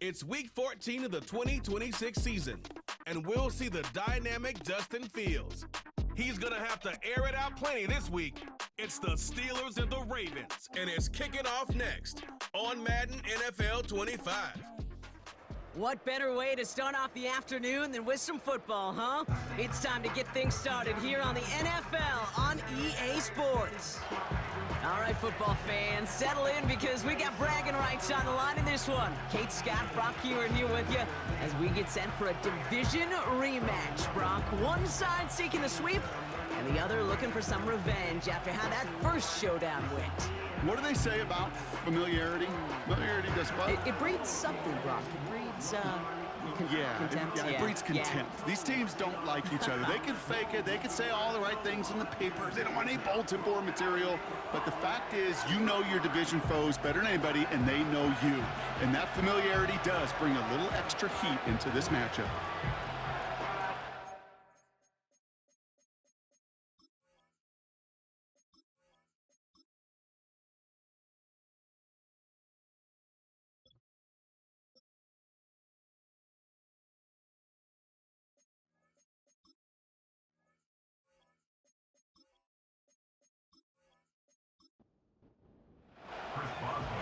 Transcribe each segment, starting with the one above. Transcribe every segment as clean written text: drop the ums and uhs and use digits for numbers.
It's week 14 of the 2026 season, and we'll see the dynamic Justin Fields. He's gonna have to air it out plenty this week. It's the Steelers and the Ravens, and it's kicking off next on Madden NFL 25. What better way to start off the afternoon than with some football, huh? It's time to get things started here on the NFL on EA Sports. All right, football fans, settle in because we got bragging rights on the line in this one. Kate Scott, Brock Huard here with you as we get set for a division rematch. Brock, one side seeking the sweep and the other looking for some revenge after how that first showdown went. What do they say about familiarity? Familiarity does what? It breeds something, Brock. It breeds, contempt. It breeds contempt. Yeah. These teams don't like each other. They can fake it. They can say all the right things in the papers. They don't want any bulletin board material. But the fact is, you know your division foes better than anybody, and they know you. And that familiarity does bring a little extra heat into this matchup.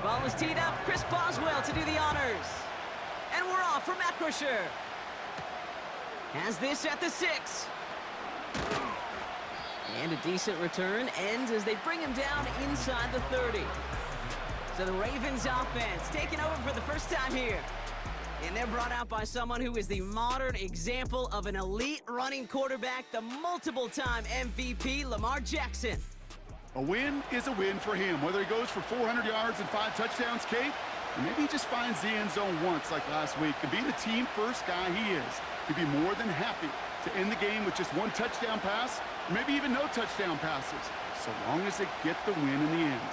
Ball is teed up. Chris Boswell to do the honors. And we're off for Matt Crusher. Has this at the 6. And a decent return ends as they bring him down inside the 30. So the Ravens offense taking over for the first time here. And they're brought out by someone who is the modern example of an elite running quarterback, the multiple-time MVP, Lamar Jackson. A win is a win for him, whether he goes for 400 yards and 5 touchdowns, Kate, or maybe he just finds the end zone once like last week. And being the team-first guy he is, he'd be more than happy to end the game with just 1 touchdown pass, or maybe even no touchdown passes, so long as they get the win in the end.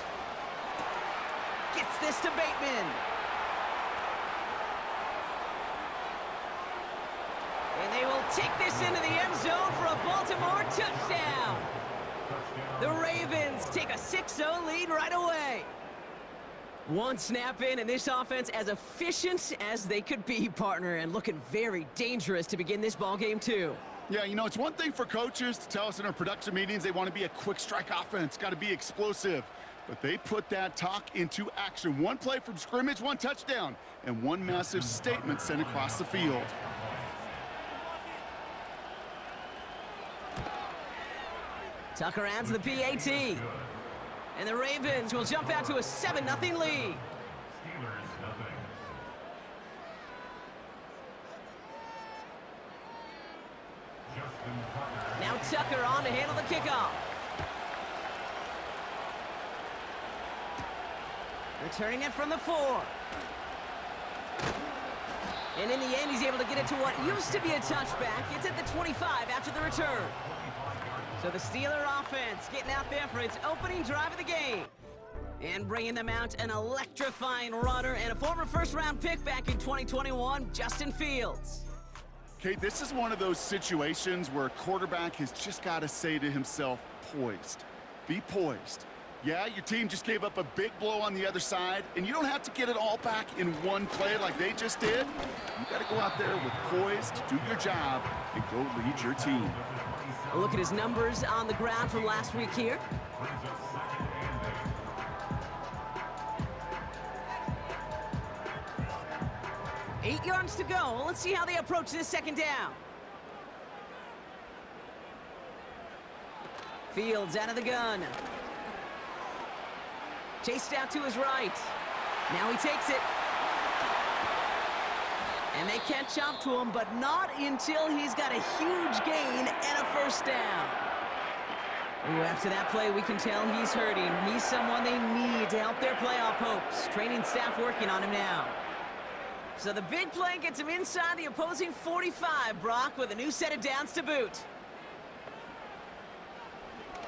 Gets this to Bateman. And they will take this into the end zone for a Baltimore touchdown. The Ravens take a 6-0 lead right away. One snap in, and this offense as efficient as they could be, partner, and looking very dangerous to begin this ball game too. Yeah, you know, it's one thing for coaches to tell us in our production meetings they want to be a quick strike offense, got to be explosive. But they put that talk into action. 1 play from scrimmage, 1 touchdown, and 1 massive statement sent across the field. Tucker adds the PAT. And the Ravens will jump out to a 7-0 lead. Now Tucker on to handle the kickoff. Returning it from the 4. And in the end, he's able to get it to what used to be a touchback. It's at the 25 after the return. So the Steeler offense getting out there for its opening drive of the game. And bringing them out an electrifying runner and a former first-round pick back in 2021, Justin Fields. Kate, this is one of those situations where a quarterback has just got to say to himself, poised. Be poised. Yeah, your team just gave up a big blow on the other side, and you don't have to get it all back in 1 play like they just did. You got to go out there with poise to do your job and go lead your team. A look at his numbers on the ground from last week here. Eight yards to go. Let's see how they approach this second down. Fields out of the gun. Chased out to his right. Now he takes it. And they catch up to him, but not until he's got a huge gain and a first down. Ooh, after that play, we can tell he's hurting. He's someone they need to help their playoff hopes. Training staff working on him now. So the big play gets him inside the opposing 45, Brock, with a new set of downs to boot.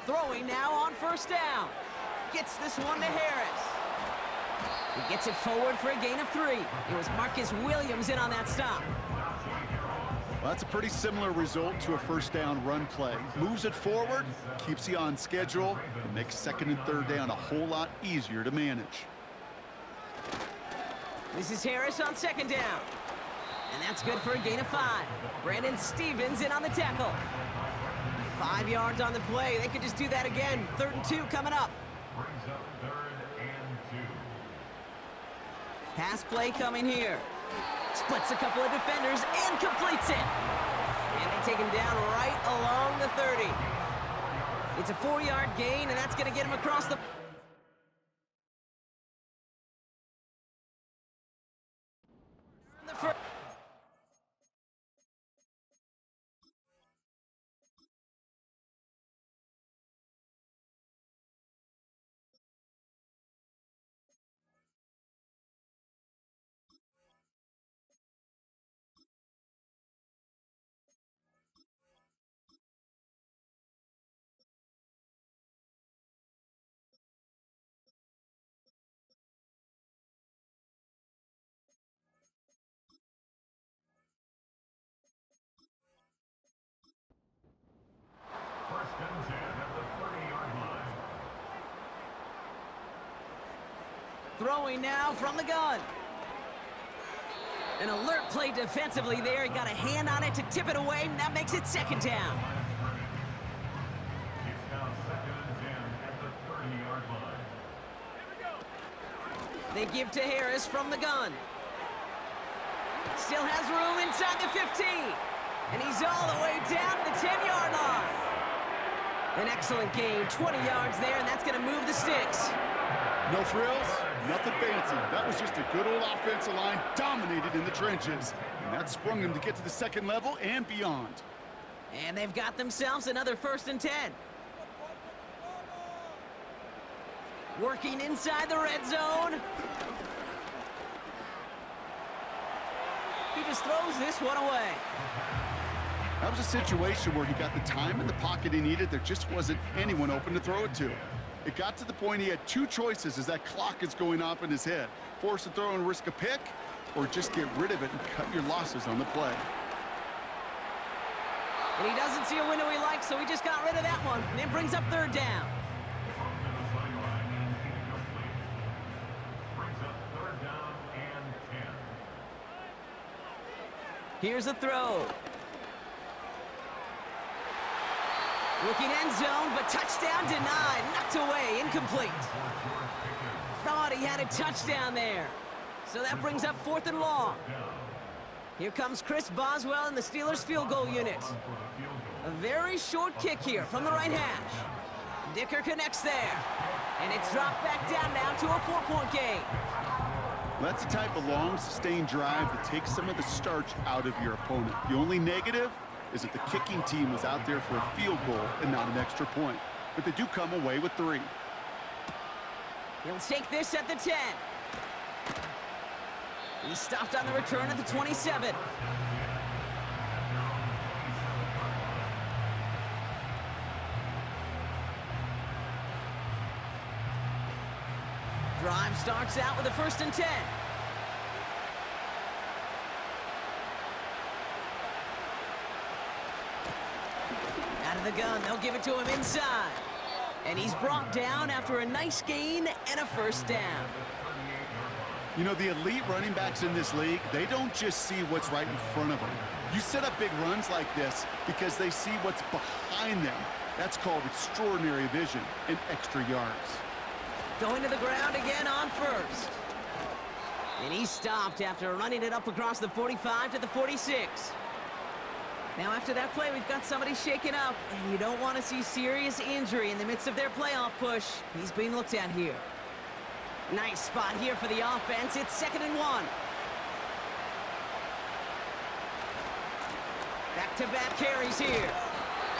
Throwing now on first down. Gets this one to Harris. He gets it forward for a gain of 3. It was Marcus Williams in on that stop. Well, that's a pretty similar result to a first down run play. Moves it forward, keeps you on schedule, and makes second and third down a whole lot easier to manage. This is Harris on second down. And that's good for a gain of 5. Brandon Stevens in on the tackle. 5 yards on the play. They could just do that again. 3rd and 2 coming up. Brings up 3rd and 2. Pass play coming here. Splits a couple of defenders and completes it. And they take him down right along the 30. It's a 4-yard gain, and that's going to get him across the... First and 10 at the 30-yard line. Throwing now from the gun. An alert play defensively there. He got a hand on it to tip it away, and that makes it 2nd down. It's now 2nd and 10 at the 30-yard line. They give to Harris from the gun. Still has room inside the 15. And he's all the way down to the 10-yard line. An excellent gain, 20 yards there, and that's going to move the sticks. No frills, nothing fancy. That was just a good old offensive line dominated in the trenches. And that sprung them to get to the 2nd level and beyond. And they've got themselves another 1st and 10. Working inside the red zone. He just throws this one away. That was a situation where he got the time in the pocket he needed. There just wasn't anyone open to throw it to. It got to the point he had 2 choices as that clock is going off in his head. Force to throw and risk a pick, or just get rid of it and cut your losses on the play. And he doesn't see a window he likes, so he just got rid of that one. And it brings up 3rd down. Brings up 3rd down and 10. Here's a throw. Looking end zone, but touchdown denied. Knocked away, incomplete. Thought he had a touchdown there. So that brings up 4th and long. Here comes Chris Boswell in the Steelers field goal unit. A very short kick here from the right hash. Dicker connects there. And it's dropped back down now to a 4-point game. That's the type of long, sustained drive that takes some of the starch out of your opponent. The only negative is that the kicking team was out there for a field goal and not an extra point. But they do come away with 3. He'll take this at the 10. He stopped on the return at the 27. Drive starts out with a 1st and 10. Out of the gun, they'll give it to him inside. And he's brought down after a nice gain and a 1st down. You know, the elite running backs in this league, they don't just see what's right in front of them. You set up big runs like this because they see what's behind them. That's called extraordinary vision and extra yards. Going to the ground again on 1st. And he stopped after running it up across the 45 to the 46. Now after that play, we've got somebody shaken up, and you don't want to see serious injury in the midst of their playoff push. He's being looked at here. Nice spot here for the offense. It's 2nd and 1. Back-to-back carries here.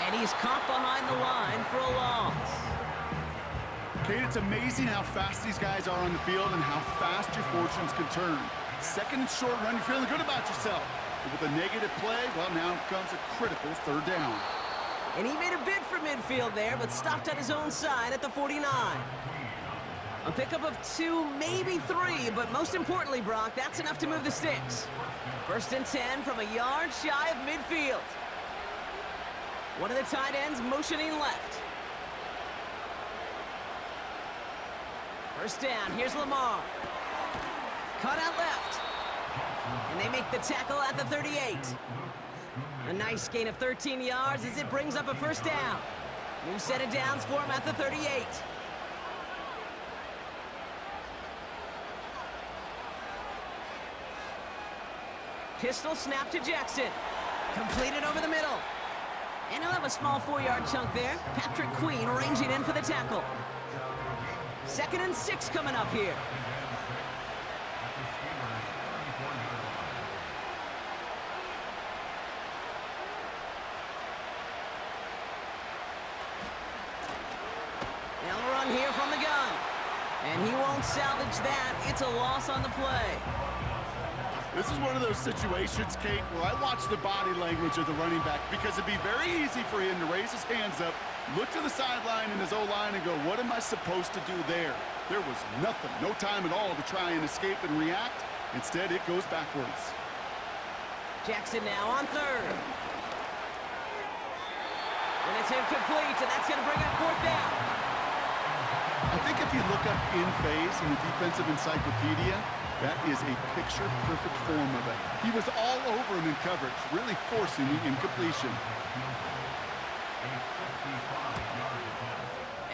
And he's caught behind the line for a loss. Kate, it's amazing how fast these guys are on the field and how fast your fortunes can turn. 2nd and short run, you're feeling good about yourself. But with a negative play, well, now comes a critical 3rd down. And he made a bid for midfield there, but stopped at his own side at the 49. A pickup of 2, maybe 3, but most importantly, Brock, that's enough to move the sticks. 1st and 10 from a yard shy of midfield. One of the tight ends motioning left. 1st down, here's Lamar. Cut out left. And they make the tackle at the 38. A nice gain of 13 yards as it brings up a first down. New set of downs for him at the 38. Pistol snap to Jackson. Completed over the middle. And he'll have a small 4-yard chunk there. Patrick Queen ranging in for the tackle. 2nd and 6 coming up here. They'll run here from the gun. And he won't salvage that. It's a loss on the play. This is one of those situations, Kate, where I watch the body language of the running back because it'd be very easy for him to raise his hands up, look to the sideline in his O-line and go, what am I supposed to do there? There was nothing, no time at all to try and escape and react. Instead, it goes backwards. Jackson now on 3rd. And it's incomplete, and that's going to bring up 4th down. I think if you look up in phase in the defensive encyclopedia, that is a picture-perfect form of it. He was all over him in coverage, really forcing the incompletion.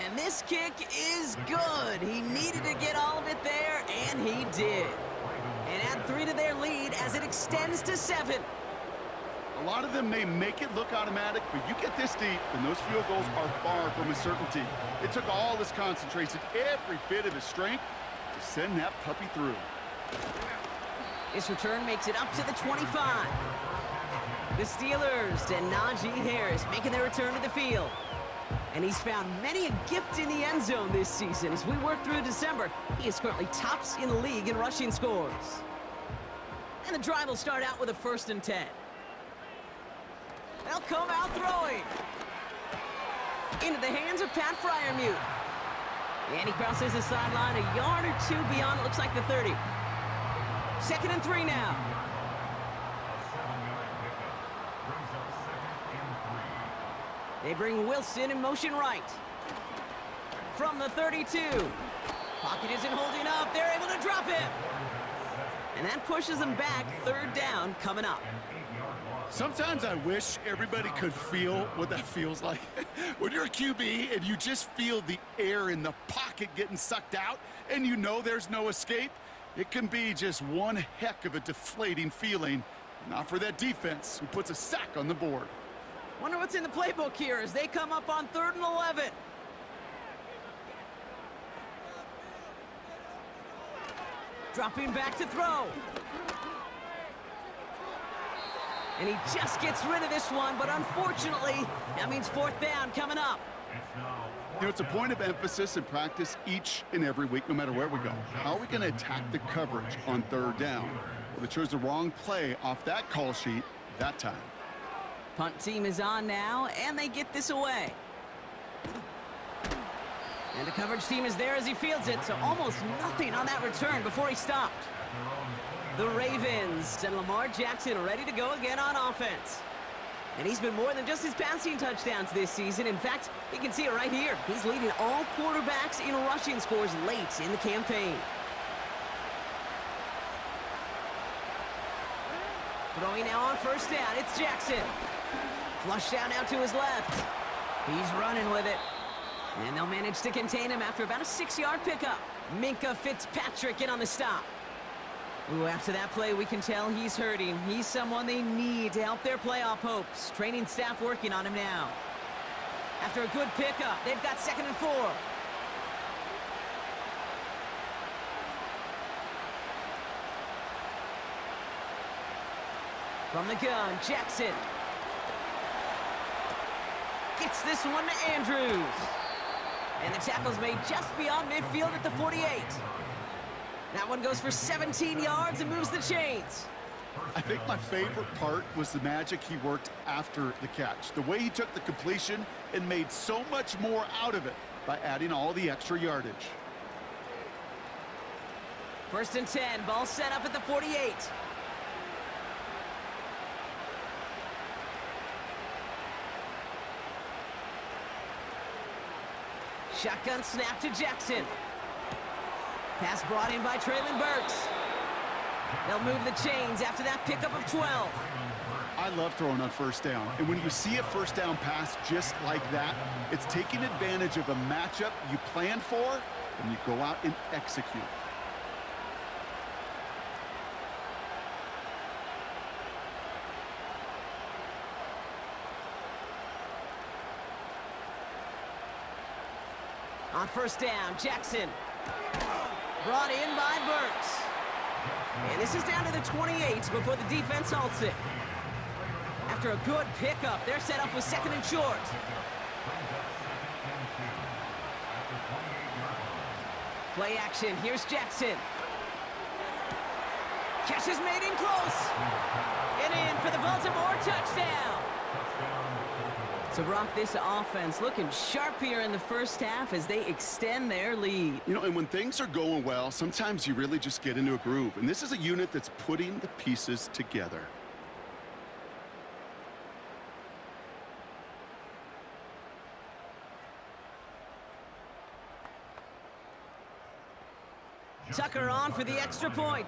And this kick is good. He needed to get all of it there, and he did. And add 3 to their lead as it extends to 7. A lot of them may make it look automatic, but you get this deep, and those field goals are far from a certainty. It took all his concentration, every bit of his strength, to send that puppy through. This return makes it up to the 25. The Steelers and Najee Harris making their return to the field. And he's found many a gift in the end zone this season. As we work through December, he is currently tops in the league in rushing scores. And the drive will start out with a 1st and 10. They'll come out throwing. Into the hands of Pat Freiermuth. And he crosses the sideline a yard or 2 beyond, it looks like the 30. 2nd and 3 now. They bring Wilson in motion right. From the 32. Pocket isn't holding up. They're able to drop him. And that pushes them back. 3rd down coming up. Sometimes I wish everybody could feel what that feels like. When you're a QB and you just feel the air in the pocket getting sucked out and you know there's no escape, it can be just one heck of a deflating feeling. Not for that defense who puts a sack on the board. Wonder what's in the playbook here as they come up on 3rd and 11. Dropping back to throw. And he just gets rid of this one, but unfortunately, that means 4th down coming up. You know, it's a point of emphasis in practice each and every week, no matter where we go. How are we going to attack the coverage on 3rd down? Well, they chose the wrong play off that call sheet that time. Punt team is on now, and they get this away. And the coverage team is there as he fields it, so almost nothing on that return before he stopped. The Ravens and Lamar Jackson ready to go again on offense. And he's been more than just his passing touchdowns this season. In fact, you can see it right here. He's leading all quarterbacks in rushing scores late in the campaign. Throwing now on 1st down, it's Jackson. Flush down now to his left. He's running with it. And they'll manage to contain him after about a 6-yard pickup. Minkah Fitzpatrick in on the stop. Ooh, after that play, we can tell he's hurting. He's someone they need to help their playoff hopes. Training staff working on him now. After a good pickup, they've got 2nd and 4. From the gun, Jackson. Gets this one to Andrews. And the tackle's made just beyond midfield at the 48. That one goes for 17 yards and moves the chains. I think my favorite part was the magic he worked after the catch. The way he took the completion and made so much more out of it by adding all the extra yardage. 1st and 10, ball set up at the 48. Shotgun snap to Jackson. Pass brought in by Treylon Burks. They'll move the chains after that pickup of 12. I love throwing on first down. And when you see a first down pass just like that, it's taking advantage of a matchup you planned for, and you go out and execute. On first down, Jackson. Brought in by Burks. And this is down to the 28 before the defense halts it. After a good pickup, they're set up with second and short. Play action, here's Jackson. Catch is made in close. And in for the Baltimore touchdown. So, Brock, this offense looking sharp here in the first half as they extend their lead. You know, and when things are going well, sometimes you really just get into a groove. And this is a unit that's putting the pieces together. Tucker on for the extra point.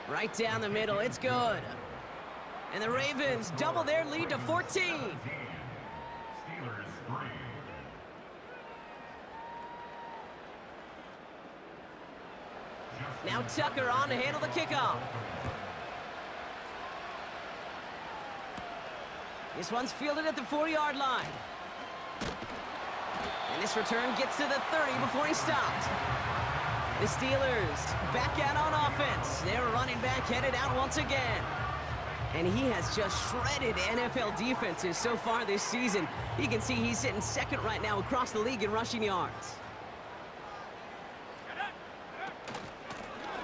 Right down the middle, it's good. And the Ravens double their lead to 14. Steelers 3. Now Tucker on to handle the kickoff. This one's fielded at the 4-yard line. And this return gets to the 30 before he stopped. The Steelers back out on offense. Their running back headed out once again. And he has just shredded NFL defenses so far this season. You can see he's sitting second right now across the league in rushing yards.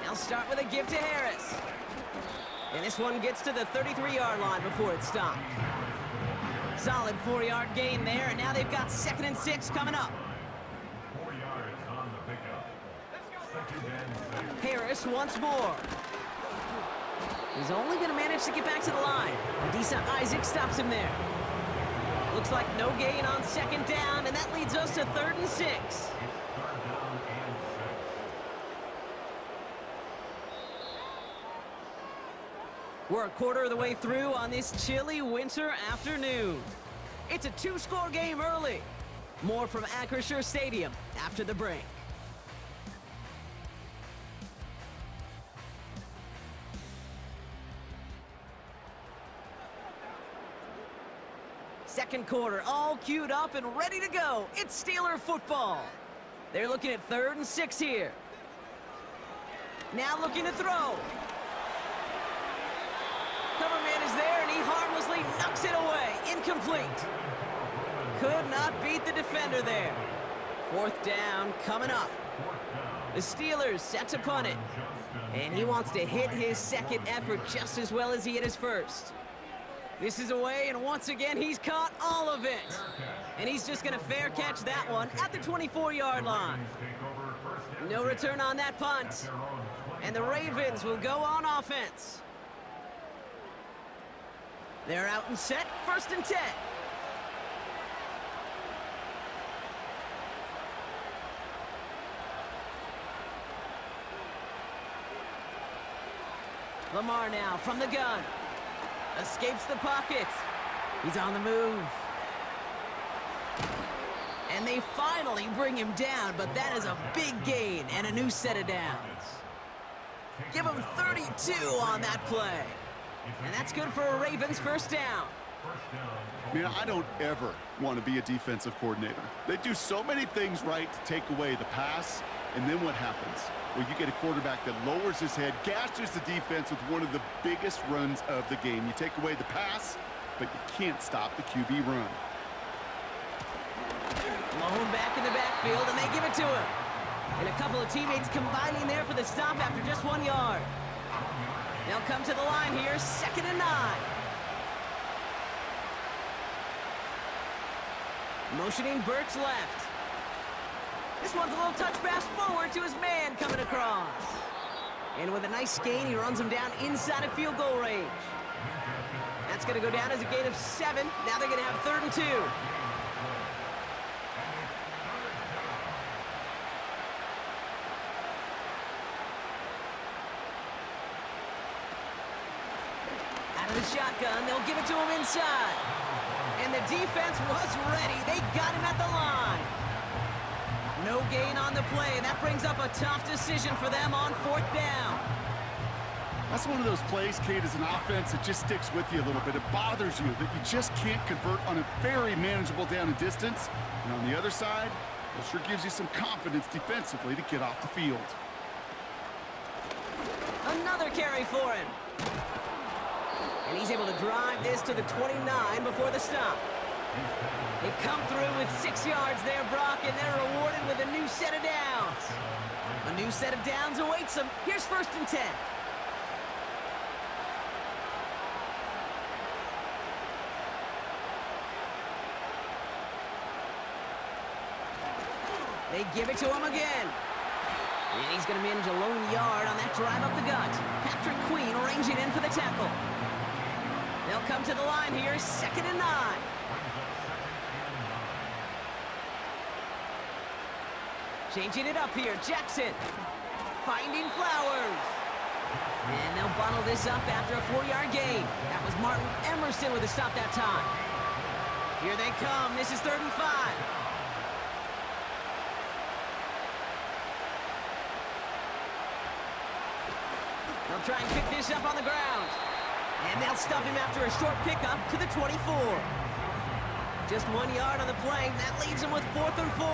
They'll start with a give to Harris. And this one gets to the 33-yard line before it stopped. Solid 4-yard gain there, and now they've got 2nd and 6 coming up. 4 yards on the pickup. Harris once more. He's only going to manage to get back to the line. Adisa Isaac stops him there. Looks like no gain on 2nd down, and that leads us to 3rd and 6. We're a quarter of the way through on this chilly winter afternoon. It's a 2-score game early. More from Acrisure Stadium after the break. Second quarter, all queued up and ready to go. It's Steeler football. They're looking at 3rd and 6 here. Now looking to throw. Cover man is there, and he harmlessly knocks it away. Incomplete. Could not beat the defender there. 4th down coming up. The Steelers set to punt it. And he wants to hit his second effort just as well as he hit his first. This is away, and once again, he's caught all of it. And he's just going to fair catch that one at the 24-yard line. No return on that punt. And the Ravens will go on offense. They're out and set, 1st and 10. Lamar now from the gun. Escapes the pocket. He's on the move. And they finally bring him down, but that is a big gain and a new set of downs. Give him 32 on that play. And that's good for a Ravens 1st down. Man, I don't ever want to be a defensive coordinator. They do so many things right to take away the pass, and then what happens? Well, you get a quarterback that lowers his head, gashes the defense with one of the biggest runs of the game. You take away the pass, but you can't stop the QB run. Malone back in the backfield, and they give it to him. And a couple of teammates combining there for the stop after just 1 yard. They'll come to the line here, 2nd and 9. Motioning Burks left. This one's a little touch pass forward to his man coming across. And with a nice gain, he runs him down inside of field goal range. That's going to go down as a gain of 7. Now they're going to have 3rd and 2. shotgun. They'll give it to him inside. And the defense was ready. They got him at the line. No gain on the play, and that brings up a tough decision for them on 4th down. That's one of those plays, Kate, as an offense, it just sticks with you a little bit. It bothers you that you just can't convert on a very manageable down and distance. And on the other side, it sure gives you some confidence defensively to get off the field. Another carry for him. And he's able to drive this to the 29 before the stop. They come through with 6 yards there, Brock, and they're rewarded with a new set of downs. A new set of downs awaits them. Here's 1st and 10. They give it to him again. And he's going to manage a lone yard on that drive up the gut. Patrick Queen arranging in for the tackle. They'll come to the line here, 2nd and 9. Changing it up here, Jackson. Finding Flowers. And they'll bundle this up after a 4-yard gain. That was Martin Emerson with a stop that time. Here they come. This is 3rd and 5. They'll try and pick this up on the ground. And they'll stop him after a short pickup to the 24. Just 1 yard on the play. That leaves him with 4th and 4.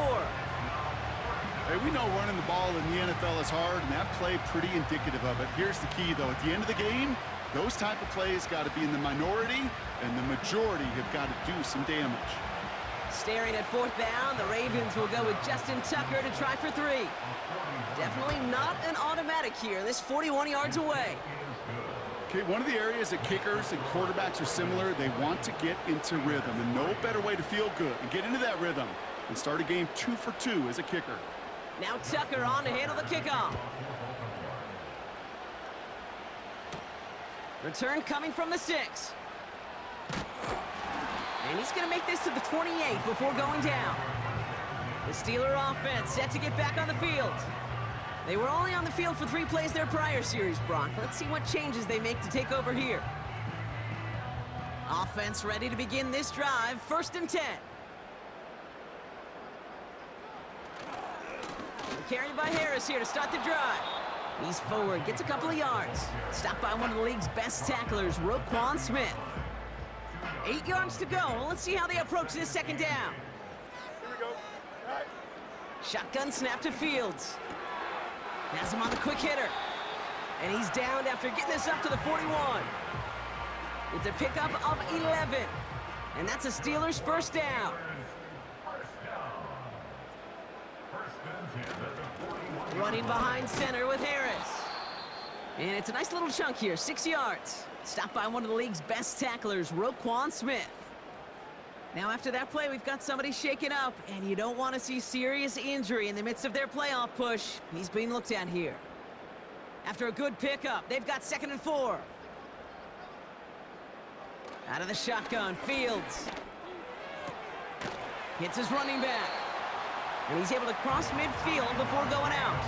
Hey, we know running the ball in the NFL is hard, and that play pretty indicative of it. Here's the key, though. At the end of the game, those type of plays got to be in the minority, and the majority have got to do some damage. Staring at 4th down, the Ravens will go with Justin Tucker to try for 3. Definitely not an automatic here. This 41 yards away. Okay, one of the areas that kickers and quarterbacks are similar, they want to get into rhythm, and no better way to feel good and get into that rhythm and start a game 2 for 2 as a kicker. Now Tucker on to handle the kickoff. Return coming from the 6. And he's going to make this to the 28 before going down. The Steeler offense set to get back on the field. They were only on the field for 3 plays their prior series, Brock. Let's see what changes they make to take over here. Offense ready to begin this drive. 1st and 10. Carried by Harris here to start the drive. He's forward, gets a couple of yards. Stopped by one of the league's best tacklers, Roquan Smith. 8 yards to go. Well, let's see how they approach this 2nd down. Here we go. Right. Shotgun snap to Fields. Has him on the quick hitter. And he's downed after getting this up to the 41. It's a pickup of 11. And that's a Steelers 1st down. Running behind center with Harris. And it's a nice little chunk here, 6 yards. Stopped by one of the league's best tacklers, Roquan Smith. Now after that play, we've got somebody shaken up, and you don't want to see serious injury in the midst of their playoff push. He's being looked at here. After a good pickup, they've got 2nd and 4. Out of the shotgun, Fields. Hits his running back. And he's able to cross midfield before going out.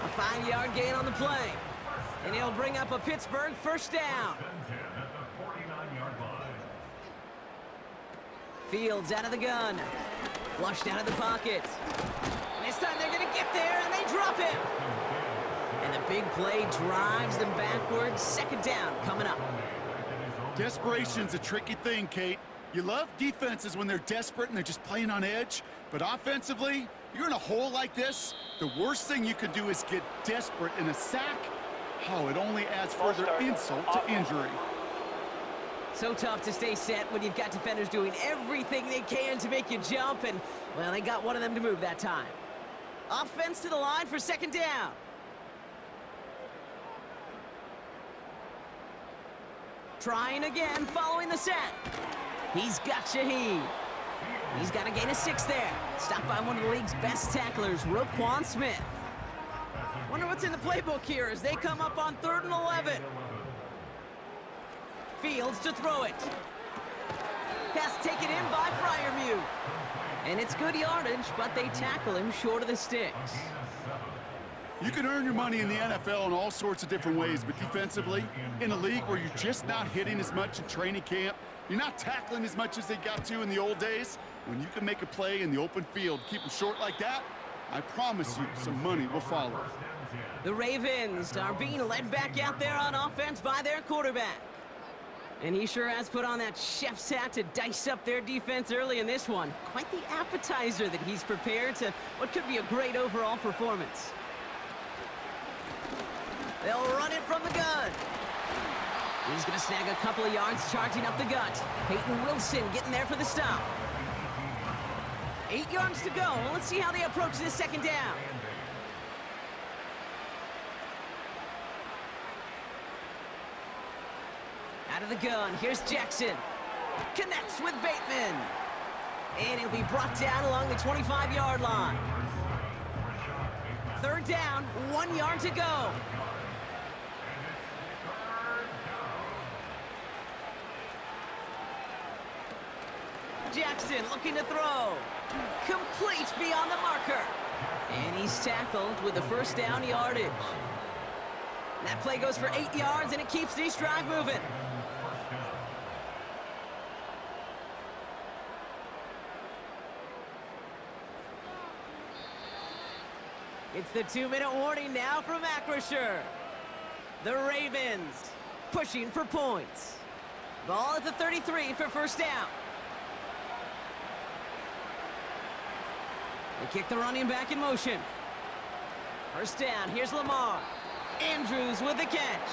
A 5-yard gain on the play. And he'll bring up a Pittsburgh 1st down. Fields out of the gun. Flushed out of the pocket. And this time they're going to get there, and they drop him. And the big play drives them backwards. 2nd down coming up. Desperation's a tricky thing, Kate. You love defenses when they're desperate and they're just playing on edge, but offensively, you're in a hole like this, the worst thing you could do is get desperate in a sack. Oh, it only adds further insult to injury. So tough to stay set when you've got defenders doing everything they can to make you jump, and, well, they got one of them to move that time. Offense to the line for 2nd down. Trying again, following the set. He's got Shaheed. He's got a gain of 6 there. Stopped by one of the league's best tacklers, Roquan Smith. Wonder what's in the playbook here as they come up on 3rd and 11. Fields to throw it. Pass taken in by Freiermuth. And it's good yardage, but they tackle him short of the sticks. You can earn your money in the NFL in all sorts of different ways, but defensively, in a league where you're just not hitting as much in training camp, you're not tackling as much as they got to in the old days, when you can make a play in the open field, keep them short like that, I promise you some money will follow. The Ravens are being led back out there on offense by their quarterback. And he sure has put on that chef's hat to dice up their defense early in this one. Quite the appetizer that he's prepared to what could be a great overall performance. They'll run it from the gun. He's going to snag a couple of yards charging up the gut. Peyton Wilson getting there for the stop. 8 yards to go. Well, let's see how they approach this second down. Out of the gun, here's Jackson. Connects with Bateman. And he'll be brought down along the 25-yard line. Third down, 1 yard to go. Jackson looking to throw. Complete beyond the marker. And he's tackled with the first down yardage. That play goes for 8 yards, and it keeps this drive moving. It's the 2-minute warning now from Acrisure. The Ravens pushing for points. Ball at the 33 for first down. They kick the running back in motion. First down, here's Lamar. Andrews with the catch.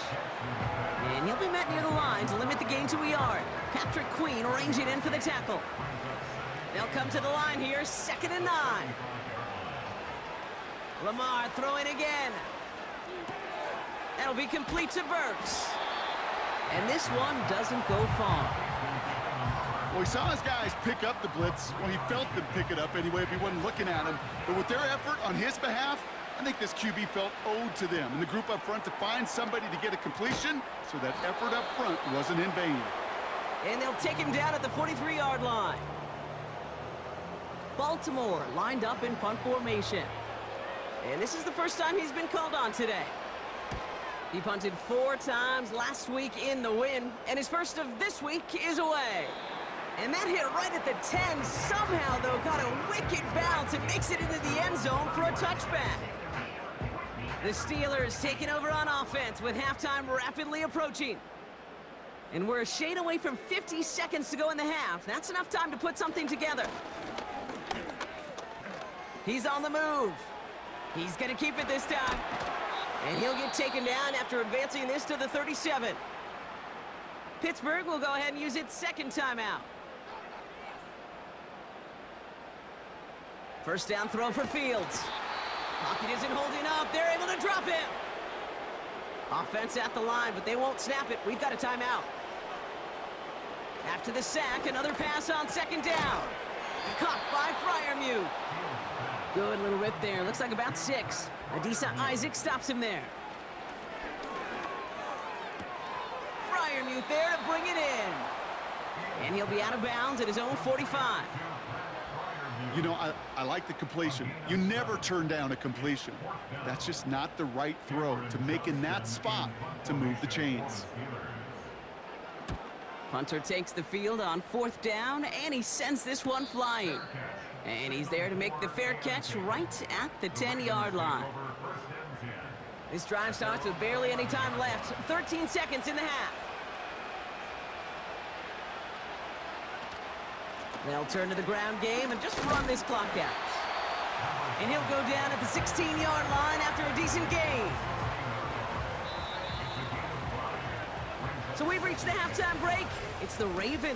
And he'll be met near the line to limit the gain to a yard. Patrick Queen ranging in for the tackle. They'll come to the line here, 2nd and 9. Lamar throwing again. That'll be complete to Burks. And this one doesn't go far. Well, he saw his guys pick up the blitz. Well, he felt them pick it up anyway if he wasn't looking at him. But with their effort on his behalf, I think this QB felt owed to them and the group up front to find somebody to get a completion so that effort up front wasn't in vain. And they'll take him down at the 43-yard line. Baltimore lined up in punt formation. And this is the first time he's been called on today. He punted 4 times last week in the win, and his first of this week is away. And that hit right at the 10. Somehow, though, got a wicked bounce and makes it into the end zone for a touchback. The Steelers taking over on offense with halftime rapidly approaching. And we're a shade away from 50 seconds to go in the half. That's enough time to put something together. He's on the move. He's going to keep it this time. And he'll get taken down after advancing this to the 37. Pittsburgh will go ahead and use its second timeout. First down throw for Fields. Pocket isn't holding up. They're able to drop him. Offense at the line, but they won't snap it. We've got a timeout. After the sack, another pass on second down. Caught by Freiermuth. Good little rip there. Looks like about 6. Adisa Isaac stops him there. Freiermuth there to bring it in. And he'll be out of bounds at his own 45. You know, I like the completion. You never turn down a completion. That's just not the right throw to make in that spot to move the chains. Punter takes the field on 4th down, and he sends this one flying. And he's there to make the fair catch right at the 10-yard line. This drive starts with barely any time left. 13 seconds in the half. They'll turn to the ground game and just run this clock out. And he'll go down at the 16-yard line after a decent gain. So we've reached the halftime break. It's the Ravens.